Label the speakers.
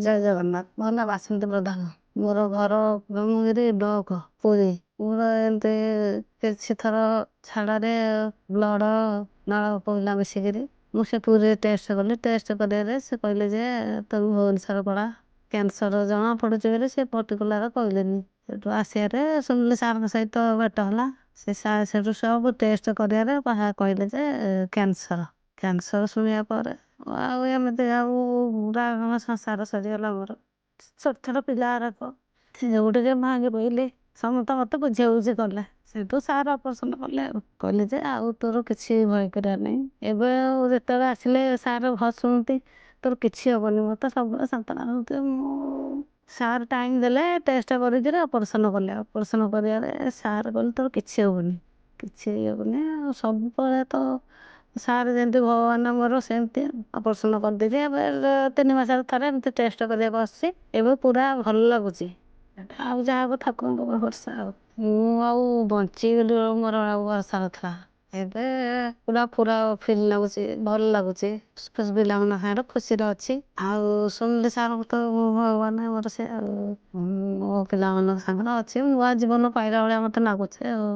Speaker 1: ଜୟ ଜଗନ୍ନାଥ। ମୋ ନାଁ ବାସନ୍ତୀ ପ୍ରଧାନ। ମୋର ଘର ବ୍ରହ୍ମଗିରି ବ୍ଲକ ପୁରୀ। ମୋର ଏମିତି କିଛି ଥର ଝାଡ଼ାରେ ବ୍ଲଡ଼ ନାଳ ପଇଲା ମିଶିକିରି ମୁଁ ସେ ପୁରୀରେ ଟେଷ୍ଟ କଲି। ଟେଷ୍ଟ କରିବାରେ ସେ କହିଲେ ଯେ ତୁ ଭୁବନେଶ୍ୱର ପଳା, କ୍ୟାନ୍ସର ଜଣା ପଡୁଛି ବୋଲି ସେ ପର୍ଟିକୁଲାର କହିଲେନି। ସେଠୁ ଆସିବାରେ ସୁନିଲ ସାରଙ୍କ ସହିତ ଭେଟ ହେଲା। ସେ ସାର୍ ସେଠୁ ସବୁ ଟେଷ୍ଟ କରିବାରେ କହିଲେ ଯେ କ୍ୟାନ୍ସର ଶୁଣିବା ପରେ ଆଉ ଏମିତି ଆଉ ସଂସାର ସରିଗଲା ମୋର। ଛୋଟ ଛୋଟ ପିଲା ଗୁରାକ ସେ ଯୋଉଠିକି ଭାଙ୍ଗି ପଇଲି। ସମସ୍ତେ ମତେ ବୁଝାବୁଝି କଲେ। ସେଠୁ ସାର୍ ଅପରେସନ କଲେ ଆଉ କହିଲେ ଯେ ଆଉ ତୋର କିଛି ଭୟ କରିବାର ନାହିଁ। ଏବେ ଆଉ ଯେତେବେଳେ ଆସିଲେ ସାର୍ ହସୁଛନ୍ତି ତୋର କିଛି ହବନି। ମତେ ସବୁବେଳେ ସାନ୍ତ୍ୱନା ଦଉଥିବେ। ମୁଁ ସାର୍ ଟାଇମ୍ ଦେଲେ ଟେଷ୍ଟ କରିକିରି ଅପରେସନ କଲେ। ଅପରେସନ କରିବାରେ ସାର୍ କହିଲେ ତୋର କିଛି ହବନି, କିଛି ହବନି। ଆଉ ସବୁବେଳେ ତ ସାର୍ ଯେମିତି ଭଗବାନ ମୋର ସେମିତି ଅପରେସନ କରିଦେଇଛି। ଏବେ 3 ମାସରେ ଥରେ ଏମିତି ଟେଷ୍ଟ କରିବାକୁ ଆସୁଛି। ଏବେ ପୁରା ଭଲ ଲାଗୁଛି। ଆଉ ଯାହା ହବ ଠାକୁରଙ୍କ ଭରସା ଆଉ। ମୁଁ ଆଉ ବଞ୍ଚିଗଲି ମୋର ଆଉ ଭରସା ନଥିଲା। ଏବେ ପୁରା ଫିଲ୍ ଲାଗୁଛି, ଭଲ ଲାଗୁଛି। ପିଲାମାନଙ୍କ ସାଙ୍ଗରେ ଖୁସିରେ ଅଛି। ଆଉ ସୁନିଲ ସାରଙ୍କୁ ତ ଭଗବାନ ମୋର ସେ ଆଉ ମୋ ପିଲାମାନଙ୍କ ସାଙ୍ଗରେ ଅଛି। ନୂଆ ଜୀବନ ପାଇଲା ଭଳିଆ ମତେ ଲାଗୁଛି ଆଉ।